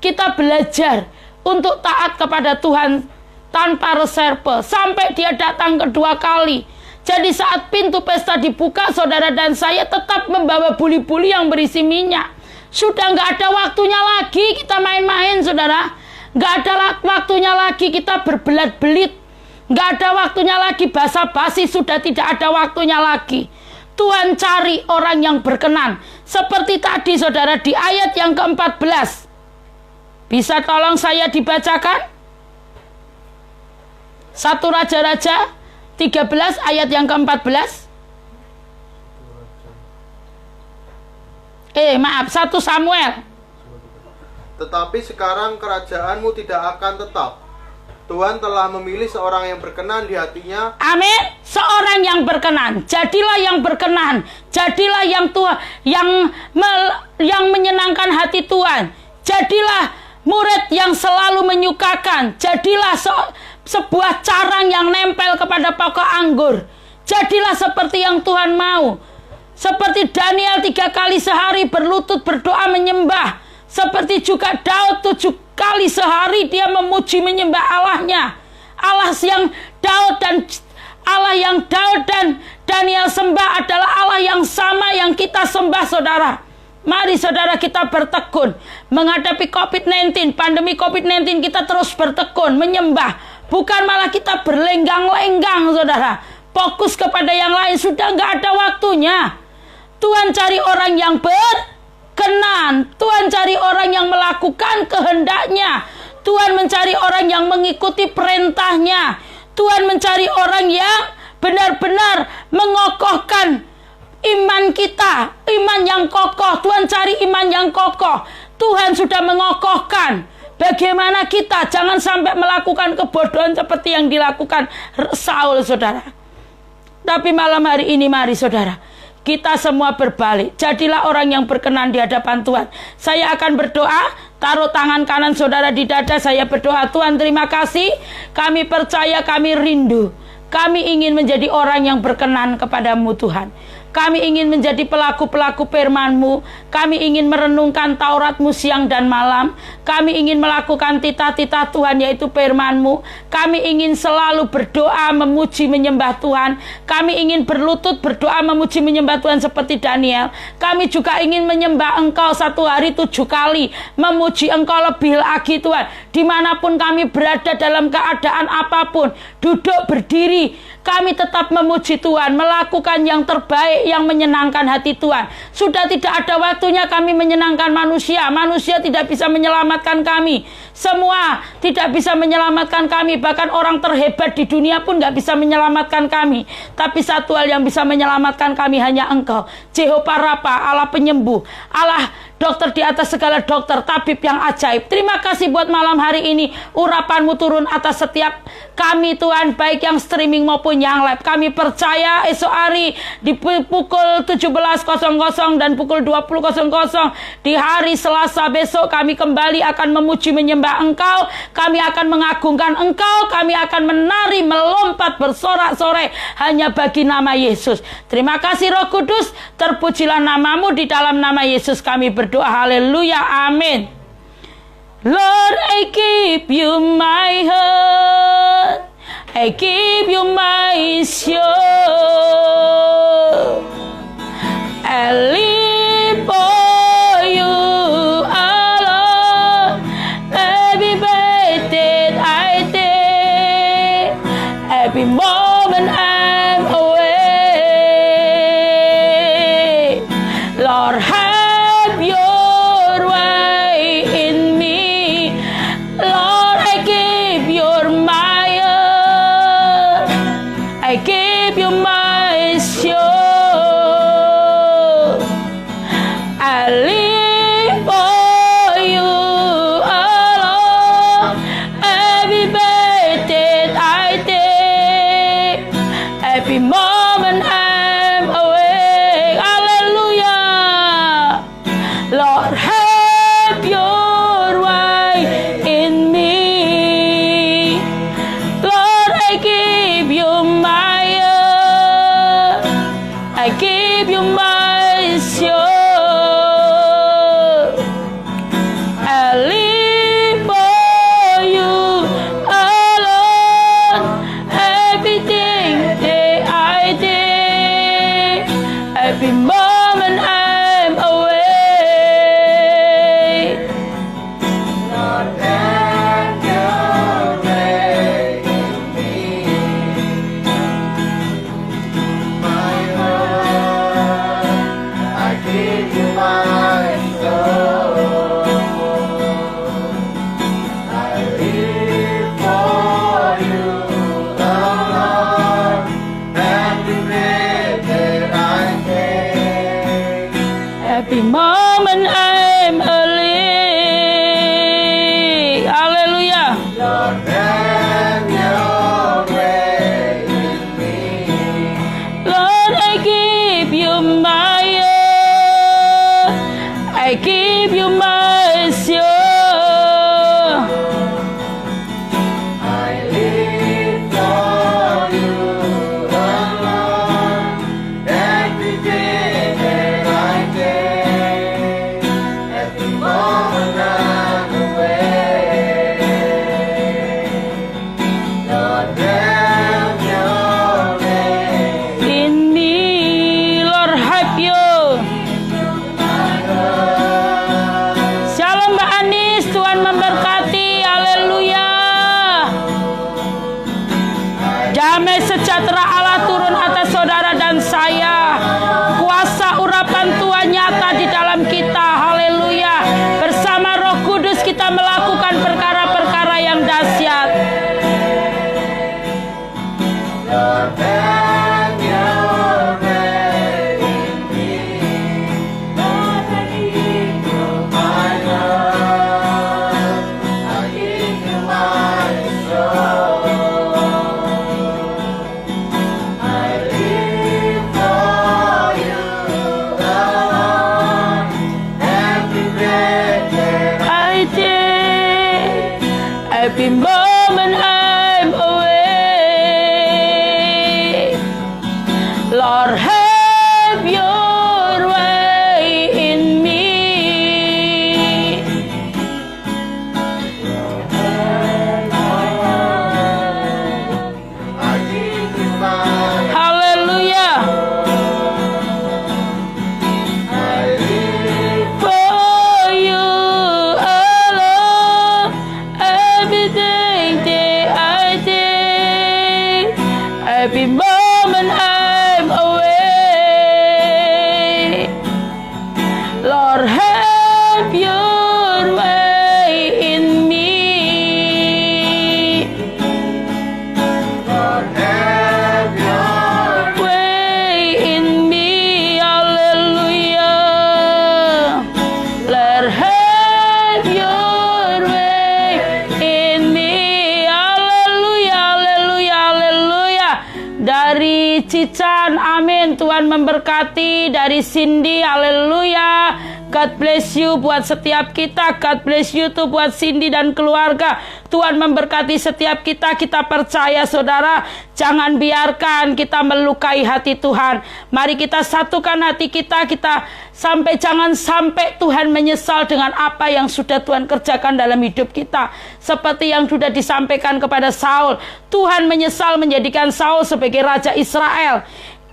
kita belajar untuk taat kepada Tuhan tanpa reserve sampai dia datang kedua kali. Jadi saat pintu pesta dibuka, saudara dan saya tetap membawa buli-buli yang berisi minyak. Sudah nggak ada waktunya lagi kita main-main, saudara. Nggak ada waktunya lagi kita berbelat-belit. Nggak ada waktunya lagi basa-basi, sudah tidak ada waktunya lagi. Tuhan cari orang yang berkenan. Seperti tadi saudara di ayat yang ke-14. Bisa tolong saya dibacakan? 1 Raja-Raja 13 ayat yang ke-14. Maaf, 1 Samuel. Tetapi sekarang kerajaanmu tidak akan tetap. Tuhan telah memilih seorang yang berkenan di hatinya. Amin. Seorang yang berkenan. Jadilah yang berkenan. Jadilah yang Tuhan yang menyenangkan hati Tuhan. Jadilah murid yang selalu menyukakan. Jadilah sebuah carang yang nempel kepada pokok anggur. Jadilah seperti yang Tuhan mau. Seperti Daniel 3 kali sehari berlutut berdoa menyembah. Seperti juga Daud 7 kali sehari dia memuji menyembah Allahnya. Allah yang Daud dan Daniel sembah adalah Allah yang sama yang kita sembah, saudara. Mari saudara kita bertekun. Menghadapi COVID-19, pandemi COVID-19 kita terus bertekun, menyembah. Bukan malah kita berlenggang-lenggang, saudara. Fokus kepada yang lain, sudah nggak ada waktunya. Tuhan cari orang yang berkenan. Tuhan cari orang yang melakukan kehendaknya. Tuhan mencari orang yang mengikuti perintahnya. Tuhan mencari orang yang benar-benar mengokohkan iman kita. Iman yang kokoh. Tuhan cari iman yang kokoh. Tuhan sudah mengokohkan. Bagaimana kita jangan sampai melakukan kebodohan seperti yang dilakukan Saul, saudara. Tapi malam hari ini mari saudara, kita semua berbalik. Jadilah orang yang berkenan di hadapan Tuhan. Saya akan berdoa. Taruh tangan kanan saudara di dada. Saya berdoa. Tuhan terima kasih. Kami percaya, kami rindu. Kami ingin menjadi orang yang berkenan kepadamu Tuhan. Kami ingin menjadi pelaku-pelaku firman-Mu. Kami ingin merenungkan Taurat-Mu siang dan malam. Kami ingin melakukan titah-titah Tuhan, yaitu firman-Mu. Kami ingin selalu berdoa, memuji, menyembah Tuhan. Kami ingin berlutut berdoa, memuji, menyembah Tuhan seperti Daniel. Kami juga ingin menyembah Engkau 1 hari 7 kali. Memuji Engkau lebih lagi Tuhan. Dimanapun kami berada dalam keadaan apapun. Duduk, berdiri. Kami tetap memuji Tuhan, melakukan yang terbaik, yang menyenangkan hati Tuhan. Sudah tidak ada waktunya kami menyenangkan manusia. Manusia tidak bisa menyelamatkan kami. Semua tidak bisa menyelamatkan kami. Bahkan orang terhebat di dunia pun gak bisa menyelamatkan kami. Tapi satu hal yang bisa menyelamatkan kami hanya Engkau. Jehovah Rafa, Allah penyembuh. Allah dokter di atas segala dokter, tabib yang ajaib. Terima kasih buat malam hari ini. Urapan-Mu turun atas setiap kami Tuhan, baik yang streaming maupun yang live. Kami percaya esok hari di pukul 17.00 dan pukul 20.00 di hari Selasa besok kami kembali akan memuji menyembah Engkau. Kami akan mengagungkan Engkau. Kami akan menari, melompat, bersorak-sorai hanya bagi nama Yesus. Terima kasih Roh Kudus. Terpujilah nama-Mu, di dalam nama Yesus kami berdoa. Haleluya, amin. Lord, I give you my heart I give you my soul. I live for you alone. Every breath that I take, every moment I'm away. Lord, have your way in me. Lord, I give you my all. I give you my soul. I live for you alone. Every breath that I take, every moment I'm awake. Hallelujah. Lord, have your way in me. Lord, I give you my all. I give you my soul. I live for you alone. Everything that I did, every moment I'm away. Lord, have your way in me. My heart, I give you my soul. I live for you alone. Every breath that I take, Every moment I'm awake. Hallelujah. Lord, have your way in me. Lord, I give you my all. I give you my soul. I live for you alone. Every day that I take, every moment I'm away. Lord, have your way. In me, Lord, have you. Shalom Mbak Anis, Tuhan memberkati. Haleluya. Damai sejahtera Allah turun atas saudara dan saya. Kuasa urapan Tuhan nyata di dalam kita. Haleluya. Bersama Roh Kudus kita melakukan perkara-perkara yang dahsyat. Lord, have your way in me. Lord, I give you my love. I give you my soul. I live for you alone. Every breath that I take, every moment I'm away. Lord, have your way in me. I give you my Hallelujah. I live For you alone, everything that I did, every moment I'm away. Lord, have your way in me. Lord, have your Way in me, hallelujah. Let have your way in me, hallelujah, hallelujah, hallelujah. Dari Cican, amin. Tuhan memberkati. Dari Cindy, haleluya. God bless you buat setiap kita. God bless you tuh buat Cindy dan keluarga. Tuhan memberkati setiap kita. Kita percaya saudara, jangan biarkan kita melukai hati Tuhan. Mari kita satukan hati kita. Jangan sampai Tuhan menyesal dengan apa yang sudah Tuhan kerjakan dalam hidup kita. Seperti yang sudah disampaikan kepada Saul. Tuhan menyesal menjadikan Saul sebagai raja Israel.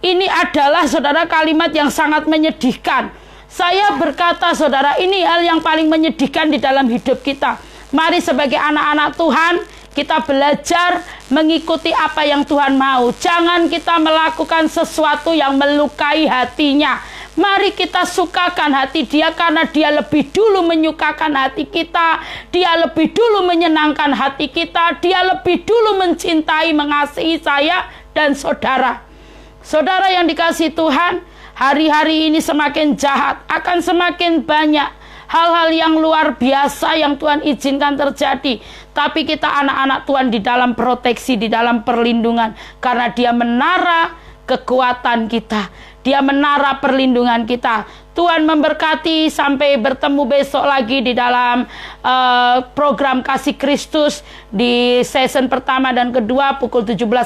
Ini adalah saudara kalimat yang sangat menyedihkan. Saya berkata saudara, ini hal yang paling menyedihkan di dalam hidup kita. Mari sebagai anak-anak Tuhan, kita belajar mengikuti apa yang Tuhan mau. Jangan kita melakukan sesuatu yang melukai hatinya. Mari kita sukakan hati dia karena dia lebih dulu menyukakan hati kita. Dia lebih dulu menyenangkan hati kita. Dia lebih dulu mencintai, mengasihi saya dan saudara. Saudara yang dikasihi Tuhan, hari-hari ini semakin jahat, akan semakin banyak hal-hal yang luar biasa yang Tuhan izinkan terjadi. Tapi kita anak-anak Tuhan di dalam proteksi, di dalam perlindungan. Karena dia menara kekuatan kita. Dia menara perlindungan kita. Tuhan memberkati, sampai bertemu besok lagi di dalam program Kasih Kristus di season pertama dan kedua pukul 17.00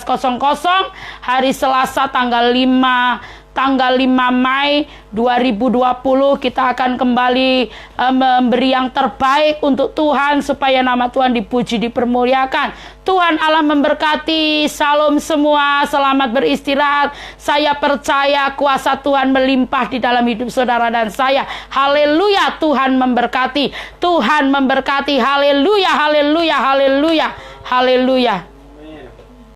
hari Selasa tanggal 5 Mei 2020. Kita akan kembali memberi yang terbaik untuk Tuhan supaya nama Tuhan dipuji, dipermuliakan. Tuhan Allah memberkati. Salam semua, selamat beristirahat. Saya percaya kuasa Tuhan melimpah di dalam hidup saudara dan saya. Haleluya, Tuhan memberkati. Tuhan memberkati. Haleluya, haleluya, haleluya, haleluya.